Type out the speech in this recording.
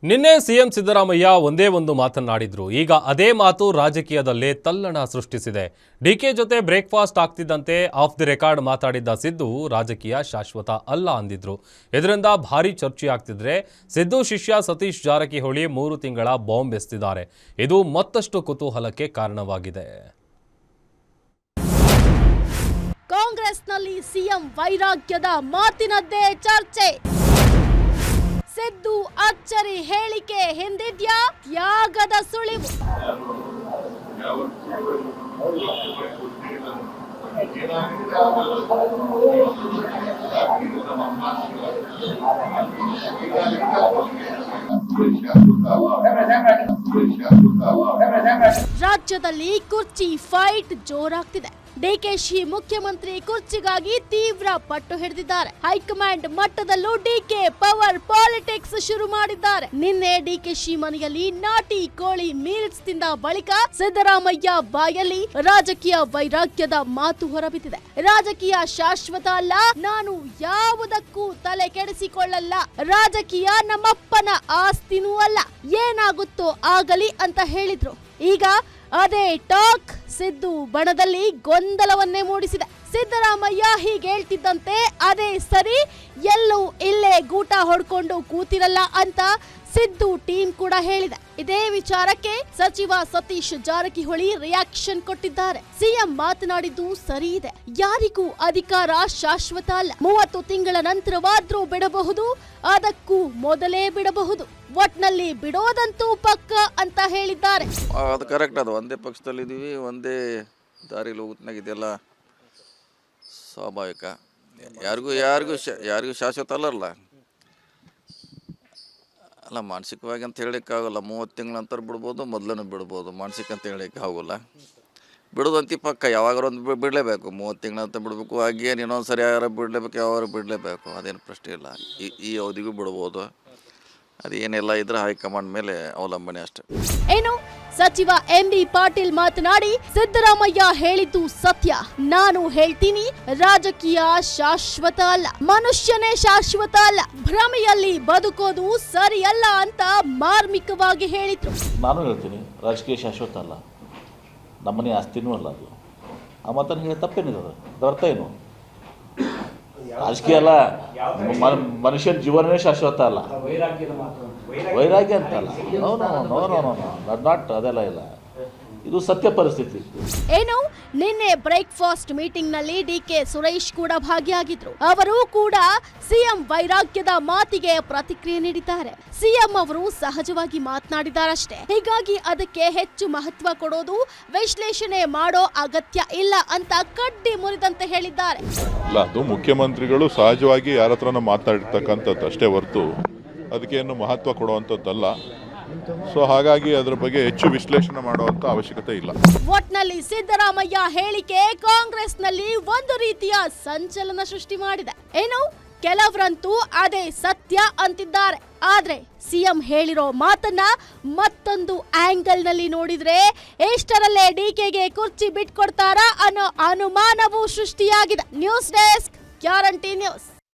ನಿನ್ನೆ ಸಿಎಂ ಸಿದ್ದರಾಮಯ್ಯ ಒಂದೇ ಒಂದು ಮಾತನಾಡಿದ್ರು. ಈಗ ಅದೇ ಮಾತು ರಾಜಕೀಯದಲ್ಲೇ ತಲ್ಲಣ ಸೃಷ್ಟಿಸಿದೆ. ಡಿಕೆ ಜೊತೆ ಬ್ರೇಕ್ಫಾಸ್ಟ್ ಆಗ್ತಿದ್ದಂತೆ ಆಫ್ ದಿ ರೆಕಾರ್ಡ್ ಮಾತಾಡಿದ್ದ ಸಿದ್ದು ರಾಜಕೀಯ ಶಾಶ್ವತ ಅಲ್ಲ ಅಂದಿದ್ರು. ಇದರಿಂದ ಭಾರಿ ಚರ್ಚೆ ಆಗ್ತಿದ್ರೆ ಸಿದ್ದು ಶಿಷ್ಯ ಸತೀಶ್ ಜಾರಕಿಹೊಳಿ 3 ತಿಂಗಳ ಬಾಂಬ್ ಎಸೆದಿದ್ದಾರೆ. ಇದು ಮತ್ತಷ್ಟು ಕುತೂಹಲಕ್ಕೆ ಕಾರಣವಾಗಿದೆ. ಕಾಂಗ್ರೆಸ್ನಲ್ಲಿ ಸಿಎಂ ವೈರಾಗ್ಯದ ಮಾತಿನದ್ದೇ ಚರ್ಚೆ. ಸಿದ್ದು ಅಚ್ಚರಿ ಹೇಳಿಕೆ ಹಿಂದಿದ್ಯಾ ತ್ಯಾಗದ ಸುಳಿವು. ರಾಜ್ಯದಲ್ಲಿ ಕುರ್ಚಿ ಫೈಟ್ ಜೋರಾಗ್ತಿದೆ. ಡಿಕೆಶಿ ಮುಖ್ಯಮಂತ್ರಿ ಕುರ್ಚಿಗಾಗಿ ತೀವ್ರ ಪಟ್ಟು ಹಿಡಿದಿದ್ದಾರೆ. ಹೈಕಮಾಂಡ್ ಮಟ್ಟದಲ್ಲೂ ಡಿಕೆ ಪವರ್ ಪಾಲಿಟಿಕ್ಸ್ ಶುರು ಮಾಡಿದ್ದಾರೆ. ನಿನ್ನೆ ಡಿಕೆಶಿ ಮನೆಯಲ್ಲಿ ನಾಟಿ ಕೋಳಿ ಮೀಲ್ಸ್ ತಿಂದ ಬಳಿಕ ಸಿದ್ದರಾಮಯ್ಯ ಬಾಯಲ್ಲಿ ರಾಜಕೀಯ ವೈರಾಗ್ಯದ ಮಾತು ಹೊರಬಿದ್ದಿದೆ. ರಾಜಕೀಯ ಶಾಶ್ವತ ಅಲ್ಲ, ನಾನು ಯಾವುದಕ್ಕೂ ತಲೆ ಕೆಡಿಸಿಕೊಳ್ಳಲ್ಲ, ರಾಜಕೀಯ ನಮ್ಮಪ್ಪನ ಆಸ್ತಿನೂ ಅಲ್ಲ, ಏನಾಗುತ್ತೋ ಆಗಲಿ ಅಂತ ಹೇಳಿದ್ರು. ಈಗ ಅದೇ ಟಾಕ್ ಸಿದ್ದು ಬಣದಲ್ಲಿ ಗೊಂದಲವನ್ನೇ ಮೂಡಿಸಿದೆ. ಸಿದ್ದರಾಮಯ್ಯ ಹೀಗೆ ಹೇಳ್ತಿದ್ದಂತೆ ಅದೇ ಸರಿ, ಎಲ್ಲೂ ಇಲ್ಲೇ ಗೂಟ ಹೊಡ್ಕೊಂಡು ಕೂತಿರಲ್ಲ ಅಂತ ಸಿದ್ದು ಟೀಮ್ ಕೂಡ ಹೇಳಿದೆ. ಇದೇ ವಿಚಾರಕ್ಕೆ ಸಚಿವ ಸತೀಶ್ ಜಾರಕಿಹೊಳಿ ರಿಯಾಕ್ಷನ್ ಕೊಟ್ಟಿದ್ದಾರೆ. ಸಿಎಂ ಮಾತನಾಡಿದ್ದು ಸರಿ ಇದೆ, ಯಾರಿಗೂ ಅಧಿಕಾರ ಶಾಶ್ವತ ಅಲ್ಲ, 30 ತಿಂಗಳ ನಂತರವಾದ್ರೂ ಬಿಡಬಹುದು, ಅದಕ್ಕೂ ಮೊದಲೇ ಬಿಡಬಹುದು, ಒಟ್ನಲ್ಲಿ ಬಿಡೋದಂತೂ ಪಕ್ಕ ಅಂತ ಹೇಳಿದ್ದಾರೆ. ಅದು ಕರೆಕ್ಟ್. ಅದು ಒಂದೇ ಪಕ್ಷದಲ್ಲಿದ್ದೀವಿ, ಒಂದೇ ದಾರಿಲಿ ಹೋಗುತ್ತಾಗಿದೆಯಲ್ಲ, ಸ್ವಾಭಾವಿಕ. ಯಾರಿಗೂ ಶಾಶ್ವತ ಅಲ್ಲಲ್ಲ. ಅಲ್ಲ, ಮಾನಸಿಕವಾಗಿ ಅಂತ ಹೇಳೋಕ್ಕಾಗಲ್ಲ. 30 ತಿಂಗಳ ನಂತರ ಬಿಡ್ಬೋದು, ಮೊದಲೂ ಬಿಡ್ಬೋದು. ಮಾನಸಿಕ ಅಂತ ಹೇಳೋಕ್ಕೆ ಆಗೋಲ್ಲ. ಬಿಡೋದಂತಿ ಪಕ್ಕ, ಯಾವಾಗಾರು ಒಂದು ಬಿಡಲೇಬೇಕು. 30 ತಿಂಗಳ ಅಂತ ಬಿಡಬೇಕು, ಹಾಗೇನು ಇನ್ನೊಂದು ಸರಿ ಯಾರು ಬಿಡಲೇಬೇಕು, ಯಾವಾಗ ಬಿಡಲೇಬೇಕು, ಅದೇನು ಪ್ರಶ್ನೆ ಇಲ್ಲ. ಈ ಅವಧಿಗೂ ಬಿಡ್ಬೋದು. ಅದೇನೆಲ್ಲ ಇದ್ರೆ ಹೈಕಮಾಂಡ್ ಮೇಲೆ ಅವಲಂಬನೆ ಅಷ್ಟೇ. ಏನು ಸಚಿವ ಎಂಬಿ ಪಾಟೀಲ್ ಮಾತನಾಡಿ, ಸಿದ್ದರಾಮಯ್ಯ ಹೇಳಿದ್ದು ಸತ್ಯ, ನಾನು ಹೇಳ್ತೀನಿ, ರಾಜಕೀಯ ಶಾಶ್ವತ ಅಲ್ಲ, ಮನುಷ್ಯನೇ ಶಾಶ್ವತ ಅಲ್ಲ, ಭ್ರಮೆಯಲ್ಲಿ ಬದುಕೋದು ಸರಿಯಲ್ಲ ಅಂತ ಮಾರ್ಮಿಕವಾಗಿ ಹೇಳಿದ್ರು. ನಾನು ಹೇಳ್ತೀನಿ, ರಾಜಕೀಯ ಶಾಶ್ವತ ಅಲ್ಲ, ನಮ್ಮನೆ ಆಸ್ತಿನೂ ಅಲ್ಲ. ಅದು ಆ ಮಾತನ್ನು ಹೇಳಿ ತಪ್ಪೇನಿದೆ? ಅದರ ಅರ್ಥ ಏನು? ರಾಜಕೀಯ ಅಲ್ಲ, ಮನುಷ್ಯನ ಜೀವನವೇ ಶಾಶ್ವತ ಅಲ್ಲ, ವೈರಾಗ್ಯ ಅಂತಲ್ಲ. ನಾಟ್ ಅದೆಲ್ಲ ಇಲ್ಲ, ಇದು ಸತ್ಯ ಪರಿಸ್ಥಿತಿ. ಏನು ನಿನ್ನೆ ಬ್ರೇಕ್ಫಾಸ್ಟ್ ಮೀಟಿಂಗ್ ನಲ್ಲಿ ಡಿಕೆ ಸುರೇಶ್ ಕೂಡ ಭಾಗಿಯಾಗಿದ್ರು. ಅವರು ಕೂಡ ಸಿಎಂ ವೈರಾಗ್ಯದ ಮಾತಿಗೆ ಪ್ರತಿಕ್ರಿಯೆ ನೀಡಿದ್ದಾರೆ. ಸಿಎಂ ಅವರು ಸಹಜವಾಗಿ ಮಾತನಾಡಿದಾರಷ್ಟೇ, ಹೀಗಾಗಿ ಅದಕ್ಕೆ ಹೆಚ್ಚು ಮಹತ್ವ ಕೊಡೋದು, ವಿಶ್ಲೇಷಣೆ ಮಾಡೋ ಅಗತ್ಯ ಇಲ್ಲ ಅಂತ ಕಡ್ಡಿ ಮುರಿದಂತೆ ಹೇಳಿದ್ದಾರೆ. ಇಲ್ಲ, ಅದು ಮುಖ್ಯಮಂತ್ರಿಗಳು ಸಹಜವಾಗಿ ಯಾರ ಹತ್ರನೂ ಮಾತಾಡಿರ್ತಕ್ಕಂಥದ್ದು ಅಷ್ಟೇ ಹೊರತು ಅದಕ್ಕೇನು ಮಹತ್ವ ಕೊಡುವಂಥದ್ದಲ್ಲ. ಸೊ ಹಾಗಾಗಿ ಅದರ ಬಗ್ಗೆ ಹೆಚ್ಚು ವಿಶ್ಲೇಷಣೆ ಮಾಡುವಂತ ಅವಶ್ಯಕತೆ ಇಲ್ಲ. ಒಟ್ನಲ್ಲಿ ಸಿದ್ದರಾಮಯ್ಯ ಹೇಳಿಕೆ ಕಾಂಗ್ರೆಸ್ನಲ್ಲಿ ಒಂದು ರೀತಿಯ ಸಂಚಲನ ಸೃಷ್ಟಿ ಮಾಡಿದೆ. ಏನು, ಕೆಲವರಂತೂ ಅದೇ ಸತ್ಯ ಅಂತಿದ್ದಾರೆ. ಆದ್ರೆ ಸಿಎಂ ಹೇಳಿರೋ ಮಾತನ್ನ ಮತ್ತೊಂದು ಆಂಗಲ್ ನಲ್ಲಿ ನೋಡಿದ್ರೆ ಎಷ್ಟರಲ್ಲೇ ಡಿಕೆಗೆ ಕುರ್ಚಿ ಬಿಟ್ಕೊಡ್ತಾರಾ ಅನ್ನೋ ಅನುಮಾನವೂ ಸೃಷ್ಟಿಯಾಗಿದೆ. News desk, guarantee news.